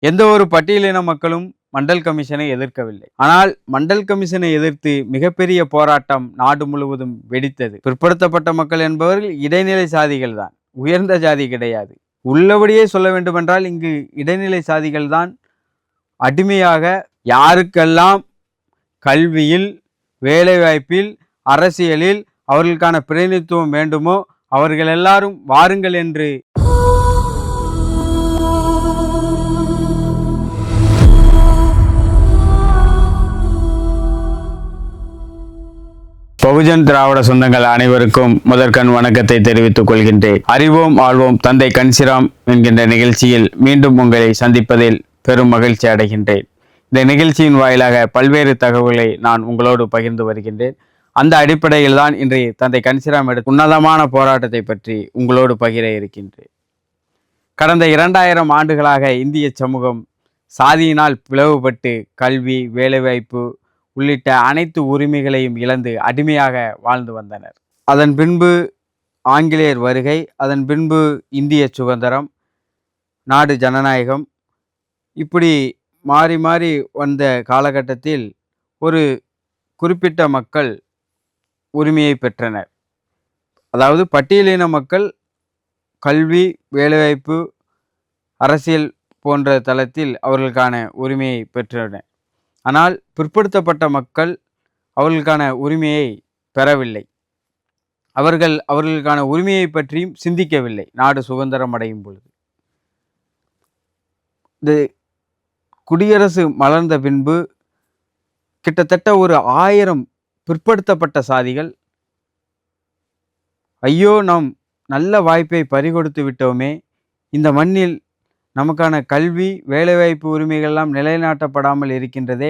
எந்த ஒரு பட்டியலின மக்களும் மண்டல் கமிஷனை எதிர்க்கவில்லை. ஆனால் மண்டல் கமிஷனை எதிர்த்து மிகப்பெரிய போராட்டம் நாடு முழுவதும் வெடித்தது. பிற்படுத்தப்பட்ட மக்கள் என்பவர்கள் இடைநிலை சாதிகள் தான், உயர்ந்த ஜாதி கிடையாது. உள்ளபடியே சொல்ல வேண்டுமென்றால் இங்கு இடைநிலை சாதிகள் தான் அடிமையாக யாருக்கெல்லாம் கல்வியில், வேலைவாய்ப்பில், அரசியலில் அவர்களுக்கான பிரதிநிதித்துவம் வேண்டுமோ அவர்கள் எல்லாரும் வாருங்கள் என்று பகுஜன் திராவிட சொந்தங்கள் அனைவருக்கும் முதற்கண் வணக்கத்தை தெரிவித்துக் கொள்கின்றேன். அறிவோம் ஆழ்வோம் தந்தை கன்சிராம் என்கின்ற நிகழ்ச்சியில் மீண்டும் உங்களை சந்திப்பதில் பெரும் மகிழ்ச்சி அடைகின்றேன். இந்த நிகழ்ச்சியின் வாயிலாக பல்வேறு தகவல்களை நான் உங்களோடு பகிர்ந்து வருகின்றேன். அந்த அடிப்படையில் தான் இன்றைய தந்தை கன்சிராம் எடுத்த உன்னதமான போராட்டத்தை பற்றி உங்களோடு பகிர இருக்கின்றேன். கடந்த 2000 ஆண்டுகளாக இந்திய சமூகம் சாதியினால் பிளவுபட்டு கல்வி, வேலைவாய்ப்பு உள்ளிட்ட அனைத்து உரிமைகளையும் இழந்து அடிமையாக வாழ்ந்து வந்தனர். அதன் பின்பு ஆங்கிலேயர் வருகை, அதன் பின்பு இந்திய சுதந்திரம், நாடு ஜனநாயகம், இப்படி மாறி மாறி வந்த காலகட்டத்தில் ஒரு குறிப்பிட்ட மக்கள் உரிமையை பெற்றனர். அதாவது பட்டியலின மக்கள் கல்வி, வேலைவாய்ப்பு, அரசியல் போன்ற தளத்தில் அவர்களுக்கான உரிமையை பெற்றனர். ஆனால் பிற்படுத்தப்பட்ட மக்கள் அவர்களுக்கான உரிமையை பெறவில்லை. அவர்களுக்கான உரிமையை பற்றியும் சிந்திக்கவில்லை. நாடு சுதந்திரம் அடையும் பொழுது இந்த குடியரசு மலர்ந்த பின்பு கிட்டத்தட்ட ஒரு 1000 பிற்படுத்தப்பட்ட சாதிகள் ஐயோ நாம் நல்ல வாய்ப்பை பறிகொடுத்து விட்டோமே, இந்த மண்ணில் நமக்கான கல்வி, வேலைவாய்ப்பு உரிமைகள்லாம் நிலைநாட்டப்படாமல் இருக்கின்றதே,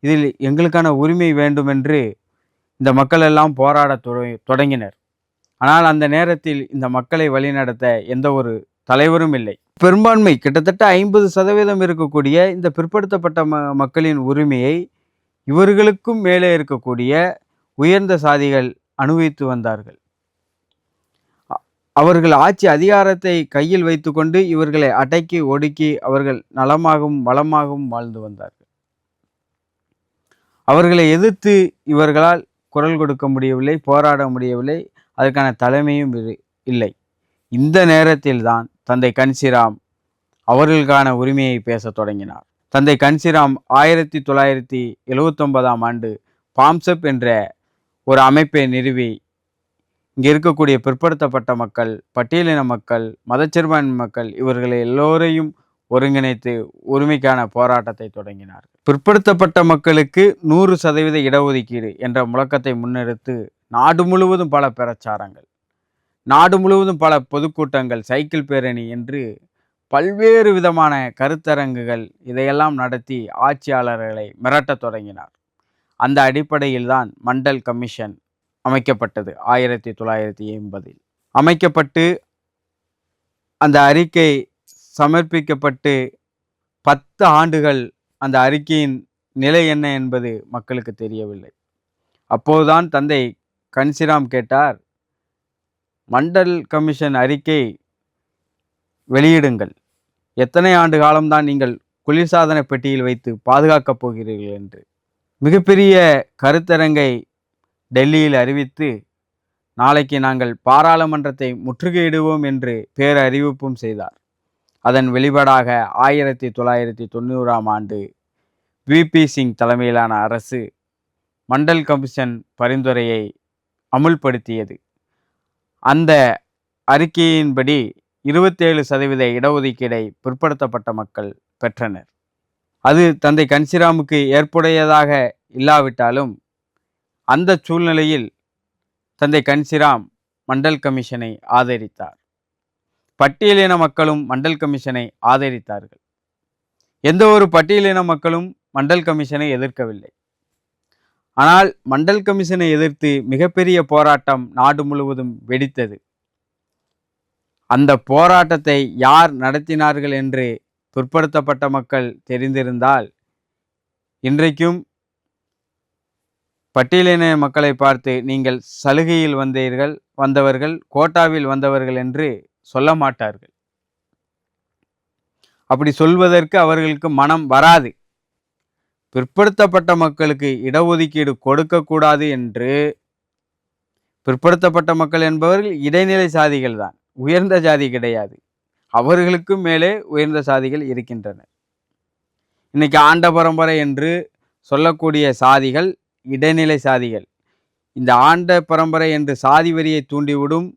இதில் எங்களுக்கான உரிமை வேண்டுமென்று இந்த மக்கள் எல்லாம் போராட தொடங்கினர். ஆனால் அந்த நேரத்தில் இந்த மக்களை வழிநடத்த எந்த ஒரு தலைவரும் இல்லை. பெரும்பான்மை கிட்டத்தட்ட 50% இருக்கக்கூடிய இந்த பிற்படுத்தப்பட்ட மக்களின் உரிமையை இவர்களுக்கும் மேலே இருக்கக்கூடிய உயர்ந்த சாதிகள் அனுபவித்து வந்தார்கள். அவர்கள் ஆட்சி அதிகாரத்தை கையில் வைத்துக்கொண்டு இவர்களை அடக்கி ஒடுக்கி அவர்கள் நலமாகவும் வளமாகவும் வாழ்ந்து வந்தார்கள். அவர்களை எதிர்த்து இவர்களால் குரல் கொடுக்க முடியவில்லை, போராட முடியவில்லை, அதற்கான தலைமையும் இல்லை. இந்த நேரத்தில் தான் தந்தை கன்சிராம் அவர்களுக்கான உரிமையை பேச தொடங்கினார். தந்தை கன்சிராம் 1979ஆம் ஆண்டு பாம்சப் என்ற ஒரு அமைப்பை நிறுவி இங்கே இருக்கக்கூடிய பிற்படுத்தப்பட்ட மக்கள், பட்டியலின மக்கள், மதச்சிறுபான்மை மக்கள் இவர்களை எல்லோரையும் ஒருங்கிணைத்து உரிமைக்கான போராட்டத்தை தொடங்கினார். பிற்படுத்தப்பட்ட மக்களுக்கு 100% இடஒதுக்கீடு என்ற முழக்கத்தை முன்னெடுத்து நாடு முழுவதும் பல பிரச்சாரங்கள், நாடு முழுவதும் பல பொதுக்கூட்டங்கள், சைக்கிள் பேரணி என்று பல்வேறு விதமான கருத்தரங்குகள் இதையெல்லாம் நடத்தி ஆட்சியாளர்களை மிரட்டத் தொடங்கினார். அந்த அடிப்படையில் தான் மண்டல் கமிஷன் அமைக்கப்பட்டது. 1980 அமைக்கப்பட்டு அந்த அறிக்கை சமர்ப்பிக்கப்பட்டு 10 ஆண்டுகள் அந்த அறிக்கையின் நிலை என்ன என்பது மக்களுக்கு தெரியவில்லை. அப்போதுதான் தந்தை கன்சிராம் கேட்டார், மண்டல் கமிஷன் அறிக்கை வெளியிடுங்கள், எத்தனை ஆண்டு காலம்தான் நீங்கள் குளிர்சாதன பெட்டியில் வைத்து பாதுகாக்கப் போகிறீர்கள் என்று. மிகப்பெரிய கருத்தரங்கை டெல்லியில் அறிவித்து நாளைக்கு நாங்கள் பாராளுமன்றத்தை முற்றுகையிடுவோம் என்று பேரறிவிப்பும் செய்தார். அதன் வெளிப்பாடாக 1990ஆம் ஆண்டு விபி சிங் தலைமையிலான அரசு மண்டல் கமிஷன் பரிந்துரையை அமுல்படுத்தியது. அந்த அறிக்கையின்படி 27% இடஒதுக்கீடை பிற்படுத்தப்பட்ட மக்கள் பெற்றனர். அது தந்தை கன்சிராமுக்கு ஏற்புடையதாக இல்லாவிட்டாலும் அந்த சூழ்நிலையில் தந்தை கன்சிராம் மண்டல் கமிஷனை ஆதரித்தார். பட்டியலின மக்களும் மண்டல் கமிஷனை ஆதரித்தார்கள். எந்த ஒரு பட்டியலின மக்களும் மண்டல் கமிஷனை எதிர்க்கவில்லை. ஆனால் மண்டல் கமிஷனை எதிர்த்து மிகப்பெரிய போராட்டம் நாடு முழுவதும் வெடித்தது. அந்த போராட்டத்தை யார் நடத்தினார்கள் என்று பிற்படுத்தப்பட்ட மக்கள் தெரிந்திருந்தால் இன்றைக்கும் பட்டியலின மக்களை பார்த்து நீங்கள் சலுகையில் வந்தவர்கள், கோட்டாவில் வந்தவர்கள் என்று சொல்ல மாட்டார்கள். அப்படி சொல்வதற்கு அவர்களுக்கு மனம் வராது. பிற்படுத்தப்பட்ட மக்களுக்கு இடஒதுக்கீடு கொடுக்கக்கூடாது என்று, பிற்படுத்தப்பட்ட மக்கள் என்பவர்கள் இடைநிலை சாதிகள் தான், உயர்ந்த ஜாதி கிடையாது. அவர்களுக்கும் மேலே உயர்ந்த சாதிகள் இருக்கின்றன. இன்னைக்கு ஆண்ட பரம்பரை என்று சொல்லக்கூடிய சாதிகள் இடைநிலை சாதிகள். இந்த ஆண்ட பரம்பரை என்று சாதி வரியை தூண்டிவிடும்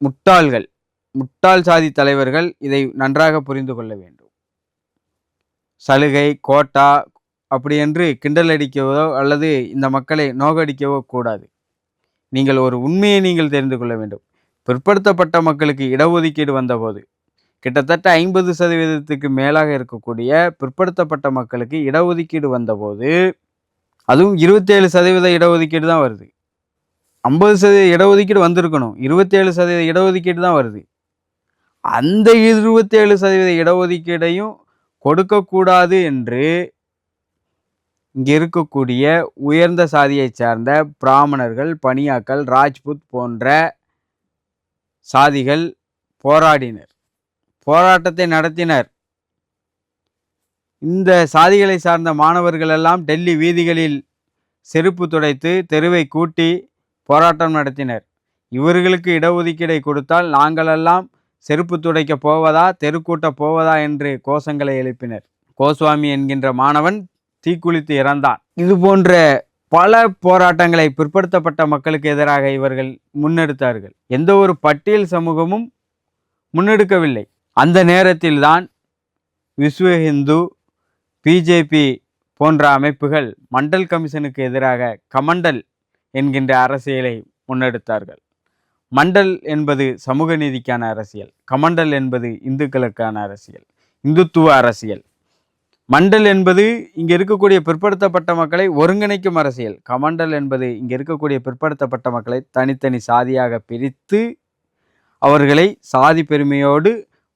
முட்டாள்கள், முட்டாள் சாதி தலைவர்கள் இதை நன்றாக புரிந்து கொள்ள வேண்டும். சலுகை, கோட்டா அப்படி என்று கிண்டல் அடிக்கவோ அல்லது இந்த மக்களை நோகடிக்கவோ கூடாது. நீங்கள் ஒரு உண்மையை நீங்கள் தெரிந்து கொள்ள வேண்டும். பிற்படுத்தப்பட்ட மக்களுக்கு இடஒதுக்கீடு வந்தபோது கிட்டத்தட்ட 50% மேலாக இருக்கக்கூடிய பிற்படுத்தப்பட்ட மக்களுக்கு இடஒதுக்கீடு வந்தபோது, அதுவும் 27% இடஒதுக்கீடு தான் வருது. 50% இடஒதுக்கீடு வந்திருக்கணும், 27% இடஒதுக்கீடு தான் வருது. அந்த 27% இடஒதுக்கீடையும் கொடுக்கக்கூடாது என்று இங்கே இருக்கக்கூடிய உயர்ந்த சாதியை சார்ந்த பிராமணர்கள், பனியாக்கள், ராஜ்புத் போன்ற சாதிகள் போராடினர், போராட்டத்தை நடத்தினர். இந்த சாதிகளை சார்ந்த மாணவர்கள் எல்லாம் டெல்லி வீதிகளில் செருப்பு துடைத்து தெருவை கூட்டி போராட்டம் நடத்தினர். இவர்களுக்கு இடஒதுக்கீடை கொடுத்தால் நாங்களெல்லாம் செருப்பு துடைக்க போவதா, தெருக்கூட்ட போவதா என்று கோஷங்களை எழுப்பினர். கோஸ்வாமி என்கின்ற மாணவன் தீக்குளித்து இறந்தான். இது போன்ற பல போராட்டங்களை பிற்படுத்தப்பட்ட மக்களுக்கு எதிராக இவர்கள் முன்னெடுத்தார்கள். எந்த ஒரு பட்டியல் சமூகமும் முன்னெடுக்கவில்லை. அந்த நேரத்தில்தான் விஸ்வ ஹிந்து, பிஜேபி போன்ற அமைப்புகள் மண்டல் கமிஷனுக்கு எதிராக கமண்டல் என்கின்ற அரசியலை முன்னெடுத்தார்கள். மண்டல் என்பது சமூக நீதிக்கான அரசியல், கமண்டல் என்பது இந்துக்களுக்கான அரசியல், இந்துத்துவ அரசியல். மண்டல் என்பது இங்கே இருக்கக்கூடிய பிற்படுத்தப்பட்ட மக்களை ஒருங்கிணைக்கும் அரசியல். கமண்டல் என்பது இங்கே இருக்கக்கூடிய பிற்படுத்தப்பட்ட மக்களை தனித்தனி சாதியாக பிரித்து அவர்களை சாதி பெருமையோடு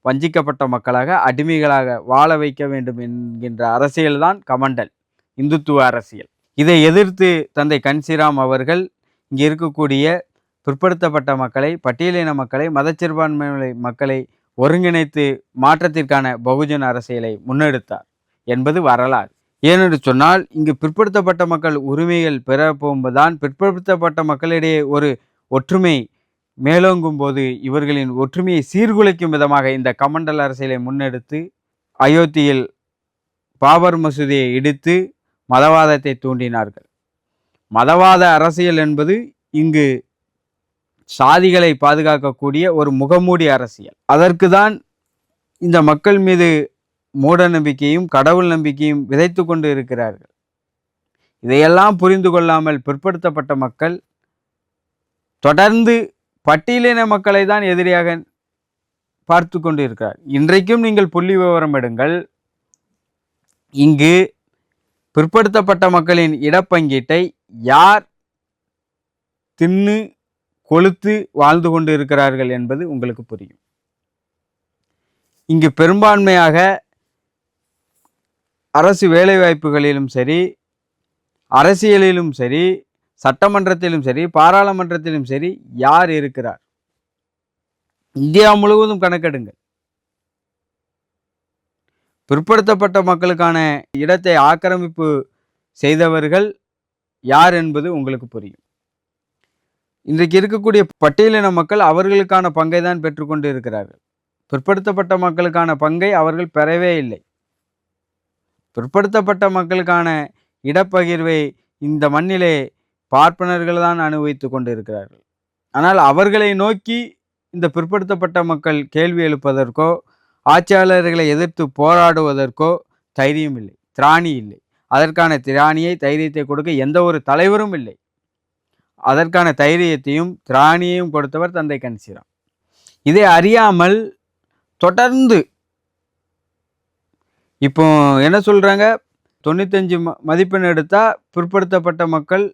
வஞ்சிக்கப்பட்ட மக்களாக, அடிமைகளாக வாழ வைக்க வேண்டும் என்கின்ற அரசியல்தான் கமண்டல், இந்துத்துவ அரசியல். இதை எதிர்த்து தந்தை கன்சிராம் அவர்கள் இங்கே இருக்கக்கூடிய பிற்படுத்தப்பட்ட மக்களை, பட்டியலின மக்களை, மதச்சிறுபான்மை மக்களை ஒருங்கிணைத்து மாற்றத்திற்கான பகுஜன் அரசியலை முன்னெடுத்தார் என்பது வரலாறு. ஏனென்று சொன்னால், இங்கு பிற்படுத்தப்பட்ட மக்கள் உரிமைகள் பெற போகும்போதுதான் பிற்படுத்தப்பட்ட மக்களிடையே ஒரு ஒற்றுமை மேலோங்கும் போது இவர்களின் ஒற்றுமையை சீர்குலைக்கும் விதமாக இந்த கமண்டல் அரசியலை முன்னெடுத்து அயோத்தியில் பாபர் மசூதியை இடித்து மதவாதத்தை தூண்டினார்கள். மதவாத அரசியல் என்பது இங்கு சாதிகளை பாதுகாக்கக்கூடிய ஒரு முகமூடி அரசியல். அதற்கு தான் இந்த மக்கள் மீது மூட நம்பிக்கையும் கடவுள் நம்பிக்கையும் விதைத்து கொண்டு இருக்கிறார்கள். இதையெல்லாம் புரிந்து கொள்ளாமல் பிற்படுத்தப்பட்ட மக்கள் தொடர்ந்து பட்டியலின மக்களை தான் எதிரியாக பார்த்து கொண்டு இருக்கிறார். இன்றைக்கும் நீங்கள் புள்ளி விவரம் எடுங்கள். இங்கு பிற்படுத்தப்பட்ட மக்களின் இடப்பங்கீட்டை யார் தின்னு கொளுத்து வாழ்ந்து கொண்டு இருக்கிறார்கள் என்பது உங்களுக்கு புரியும். இங்கு பெரும்பான்மையாக அரசு வேலைவாய்ப்புகளிலும் சரி, அரசியலிலும் சரி, சட்டமன்றத்திலும் சரி, பாராளுமன்றத்திலும் சரி யார் இருக்கிறார்? இந்தியா முழுவதும் கணக்கெடுங்கள். பிற்படுத்தப்பட்ட மக்களுக்கான இடத்தை ஆக்கிரமிப்பு செய்தவர்கள் யார் என்பது உங்களுக்கு புரியும். இன்றைக்கு இருக்கக்கூடிய பட்டியலின மக்கள் அவர்களுக்கான பங்கை தான் பெற்றுக்கொண்டு இருக்கிறார்கள். பிற்படுத்தப்பட்ட மக்களுக்கான பங்கை அவர்கள் பெறவே இல்லை. பிற்படுத்தப்பட்ட மக்களுக்கான இடப்பகிர்வை இந்த மண்ணிலே பார்ப்பனர்கள் தான் அனுபவித்து கொண்டு இருக்கிறார்கள். ஆனால் அவர்களை நோக்கி இந்த பிற்படுத்தப்பட்ட மக்கள் கேள்வி எழுப்பதற்கோ, ஆட்சியாளர்களை எதிர்த்து போராடுவதற்கோ தைரியம் இல்லை, திராணி இல்லை. அதற்கான திராணியை, தைரியத்தை கொடுக்க எந்த ஒரு தலைவரும் இல்லை. அதற்கான தைரியத்தையும் திராணியையும் கொடுத்தவர் தந்தை கன்சிராம். இதை அறியாமல் தொடர்ந்து இப்போ என்ன சொல்றாங்க, 95 மதிப்பெண் எடுத்தால் பிற்படுத்தப்பட்ட மக்கள்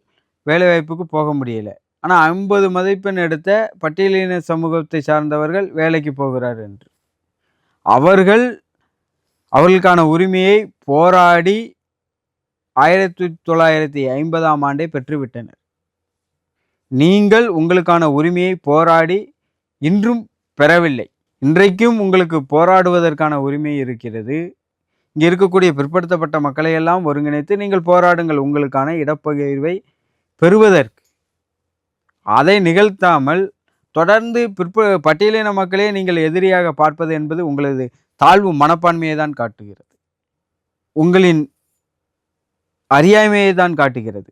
வேலைவாய்ப்புக்கு போக முடியல. ஆனால் 50 மதிப்பெண் எடுத்த பட்டியலின சமூகத்தை சார்ந்தவர்கள் வேலைக்கு போகிறார் என்று. அவர்களுக்கான உரிமையை போராடி 1950ஆம் ஆண்டே பெற்றுவிட்டனர். நீங்கள் உங்களுக்கான உரிமையை போராடி இன்றும் பெறவில்லை. இன்றைக்கும் உங்களுக்கு போராடுவதற்கான உரிமை இருக்கிறது. இங்கே இருக்கக்கூடிய பிற்படுத்தப்பட்ட மக்களை எல்லாம் ஒருங்கிணைத்து நீங்கள் போராடுங்கள் உங்களுக்கான இடப்பகிர்வை பெறுவதற்கு. அதை நிகழ்த்தாமல் தொடர்ந்து பட்டியலின மக்களே நீங்கள் எதிரியாக பார்ப்பது என்பது உங்களது தாழ்வு மனப்பான்மையை தான் காட்டுகிறது. உங்களின் அறியாமையை தான் காட்டுகிறது.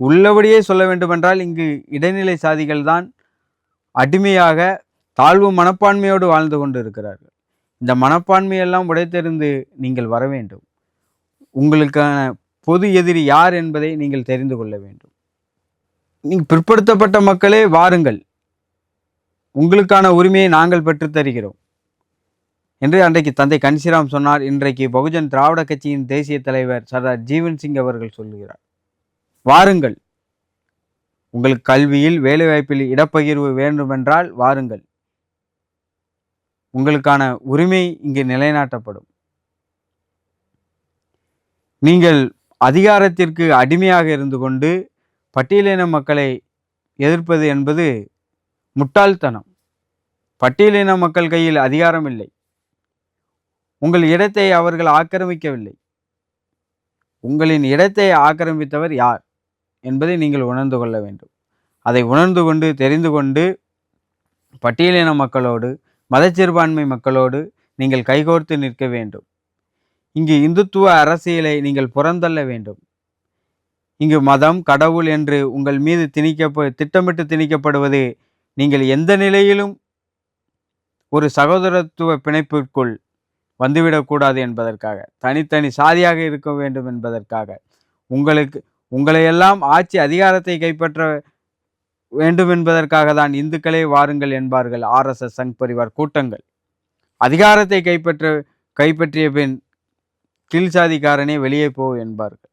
உள்ளபடியே சொல்ல வேண்டுமென்றால் இங்கு இடைநிலை சாதிகள் தான் அடிமையாக தாழ்வு மனப்பான்மையோடு வாழ்ந்து கொண்டு இருக்கிறார்கள். இந்த மனப்பான்மையெல்லாம் உடைத்தெறிந்து நீங்கள் வர வேண்டும். உங்களுக்கான பொது எதிரி யார் என்பதை நீங்கள் தெரிந்து கொள்ள வேண்டும். நீங்கள் பிற்படுத்தப்பட்ட மக்களே வாருங்கள், உங்களுக்கான உரிமையை நாங்கள் பெற்றுத் தருகிறோம் என்று அன்றைக்கு தந்தை கன்சிராம் சொன்னார். இன்றைக்கு பகுஜன் திராவிட கட்சியின் தேசிய தலைவர் சர்தார் ஜீவன் சிங் அவர்கள் சொல்லுகிறார், வாருங்கள், உங்களுக்கு கல்வியில் வேலைவாய்ப்பில் இடப்பகிர்வு வேண்டுமென்றால் வாருங்கள், உங்களுக்கான உரிமை இங்கு நிலைநாட்டப்படும். நீங்கள் அதிகாரத்திற்கு அடிமையாக இருந்து கொண்டு பட்டியலின மக்களை எதிர்ப்பது என்பது முட்டாள்தனம். பட்டியலின மக்கள் கையில் அதிகாரம் இல்லை. உங்கள் இடத்தை அவர்கள் ஆக்கிரமிக்கவில்லை. உங்களின் இடத்தை ஆக்கிரமித்தவர் யார் என்பதை நீங்கள் உணர்ந்து கொள்ள வேண்டும். அதை உணர்ந்து கொண்டு தெரிந்து கொண்டு பட்டியலின மக்களோடு மதச்சிறுபான்மை மக்களோடு நீங்கள் கைகோர்த்து நிற்க வேண்டும். இங்கு இந்துத்துவ அரசியலை நீங்கள் புறந்தள்ள வேண்டும். இங்கு மதம் கடவுள் என்று உங்கள் மீது திட்டமிட்டு திணிக்கப்படுவது நீங்கள் எந்த நிலையிலும் ஒரு சகோதரத்துவ பிணைப்பிற்குள் வந்துவிடக்கூடாது என்பதற்காக, தனித்தனி சாதியாக இருக்க வேண்டும் என்பதற்காக, உங்களையெல்லாம் ஆட்சி அதிகாரத்தை கைப்பற்ற வேண்டும் என்பதற்காக தான் இந்துக்களே வாருங்கள் என்பார்கள் RSS சங் பரிவார் கூட்டங்கள். அதிகாரத்தை கைப்பற்றிய பின் கீழ் சாதிக்காரனே வெளியே போ என்பார்கள்.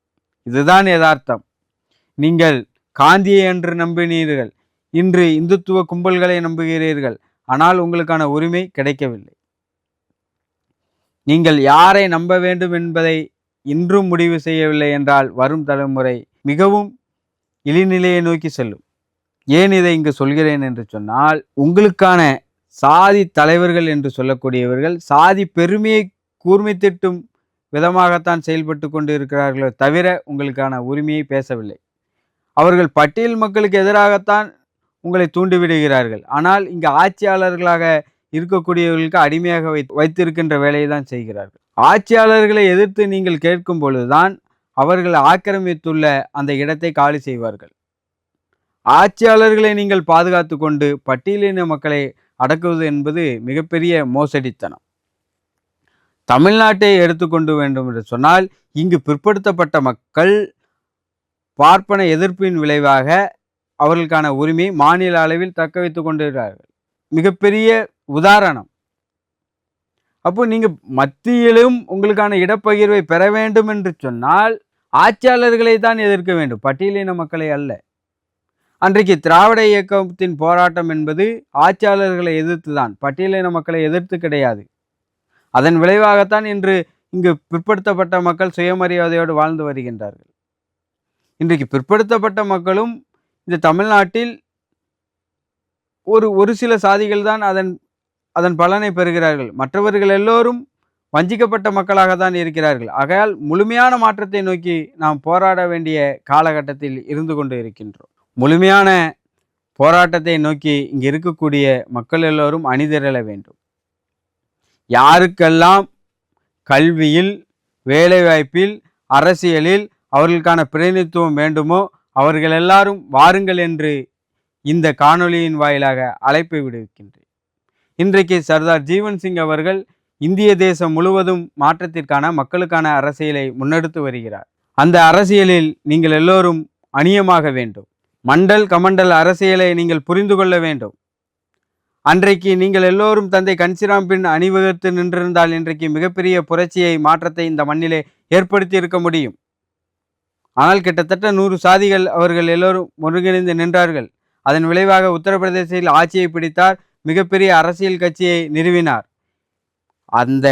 இதுதான் யதார்த்தம். நீங்கள் காந்தியை என்று நம்பினீர்கள், இன்று இந்துத்துவ கும்பல்களை நம்புகிறீர்கள். ஆனால் உங்களுக்கான உரிமை கிடைக்கவில்லை. நீங்கள் யாரை நம்ப வேண்டும் என்பதை இன்றும் முடிவு செய்யவில்லை என்றால் வரும் தலைமுறை மிகவும் இழிநிலையை நோக்கி செல்லும். ஏன் இதை இங்கு சொல்கிறேன் என்று சொன்னால், உங்களுக்கான சாதி தலைவர்கள் என்று சொல்லக்கூடியவர்கள் சாதி பெருமையை கூர்மைத்திட்டும் விதமாகத்தான் செயல்பட்டு கொண்டு இருக்கிறார்களோ தவிர உங்களுக்கான உரிமையை பேசவில்லை. அவர்கள் பட்டியல் மக்களுக்கு எதிராகத்தான் உங்களை தூண்டிவிடுகிறார்கள். ஆனால் இங்கு ஆட்சியாளர்களாக இருக்கக்கூடியவர்களுக்கு அடிமையாக வைத்திருக்கின்ற வேலையை தான் செய்கிறார்கள். ஆட்சியாளர்களை எதிர்த்து நீங்கள் கேட்கும் பொழுதுதான் அவர்கள் ஆக்கிரமித்துள்ள அந்த இடத்தை காலி செய்வார்கள். ஆட்சியாளர்களை நீங்கள் பாதுகாத்து கொண்டு பட்டியலின மக்களை அடக்குவது என்பது மிகப்பெரிய மோசடித்தனம். தமிழ்நாட்டை எடுத்துக்கொண்டு வேண்டும் என்று சொன்னால், இங்கு பிற்படுத்தப்பட்ட மக்கள் பார்ப்பன எதிர்ப்பின் விளைவாக அவர்களுக்கான உரிமையை மாநில அளவில் தக்க வைத்துக் கொண்டிருக்கிறார்கள். மிகப்பெரிய உதாரணம். அப்போ நீங்க மத்தியிலும் உங்களுக்கான இடப்பகிர்வை பெற வேண்டும் என்று சொன்னால் ஆட்சியாளர்களை தான் எதிர்க்க வேண்டும், பட்டியலின மக்களை அல்ல. அன்றைக்கு திராவிட இயக்கத்தின் போராட்டம் என்பது ஆட்சியாளர்களை எதிர்த்து தான், பட்டியலின மக்களை எதிர்த்து கிடையாது. அதன் விளைவாகத்தான் இன்று இங்கு பிற்படுத்தப்பட்ட மக்கள் சுயமரியாதையோடு வாழ்ந்து வருகின்றார்கள். இன்றைக்கு பிற்படுத்தப்பட்ட மக்களும் இந்த தமிழ்நாட்டில் ஒரு சில சாதிகள் தான் அதன் பலனை பெறுகிறார்கள். மற்றவர்கள் எல்லோரும் வஞ்சிக்கப்பட்ட மக்களாக தான் இருக்கிறார்கள். ஆகையால் முழுமையான மாற்றத்தை நோக்கி நாம் போராட வேண்டிய காலகட்டத்தில் இருந்து கொண்டு இருக்கின்றோம். முழுமையான போராட்டத்தை நோக்கி இங்கு இருக்கக்கூடிய மக்கள் எல்லோரும் அணிதிரள வேண்டும். யாருக்கெல்லாம் கல்வியில், வேலைவாய்ப்பில், அரசியலில் அவர்களுக்கான பிரதிநிதித்துவம் வேண்டுமோ அவர்கள் எல்லாரும் வாருங்கள் என்று இந்த காணொளியின் வாயிலாக அழைப்பை விடுக்கின்றேன். இன்றைக்கு சர்தார் ஜீவன் சிங் அவர்கள் இந்திய தேசம் முழுவதும் மாற்றத்திற்கான மக்களுக்கான அரசியலை முன்னெடுத்து வருகிறார். அந்த அரசியலில் நீங்கள் எல்லோரும் அணியமாக வேண்டும். மண்டல் கமண்டல் அரசியலை நீங்கள் புரிந்து கொள்ள வேண்டும். அன்றைக்கு நீங்கள் எல்லோரும் தந்தை கன்சிராம் பின் அணிவகுத்து நின்றிருந்தால் இன்றைக்கு மிகப்பெரிய புரட்சியை, மாற்றத்தை இந்த மண்ணிலே ஏற்படுத்தி இருக்க முடியும். ஆனால் கிட்டத்தட்ட 100 சாதிகள் அவர்கள் எல்லோரும் ஒருங்கிணைந்து நின்றார்கள். அதன் விளைவாக உத்தரப்பிரதேசத்தில் ஆட்சியை பிடித்தார், மிகப்பெரிய அரசியல் கட்சியை நிறுவினார். அந்த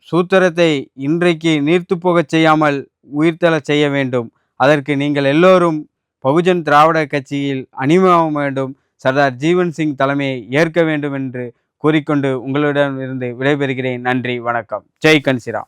சூத்திரத்தை இன்றைக்கு நீர்த்து போகச் செய்யாமல் உயிர்த்தெழச் செய்ய வேண்டும். அதற்கு நீங்கள் எல்லோரும் பகுஜன் திராவிட கட்சியில் அணிமாக வேண்டும், சர்தார் ஜீவன் சிங் தலைமையை ஏற்க வேண்டும் என்று கூறிக்கொண்டு உங்களிடமிருந்து விடைபெறுகிறேன். நன்றி, வணக்கம். ஜெய் கன்சிராம்.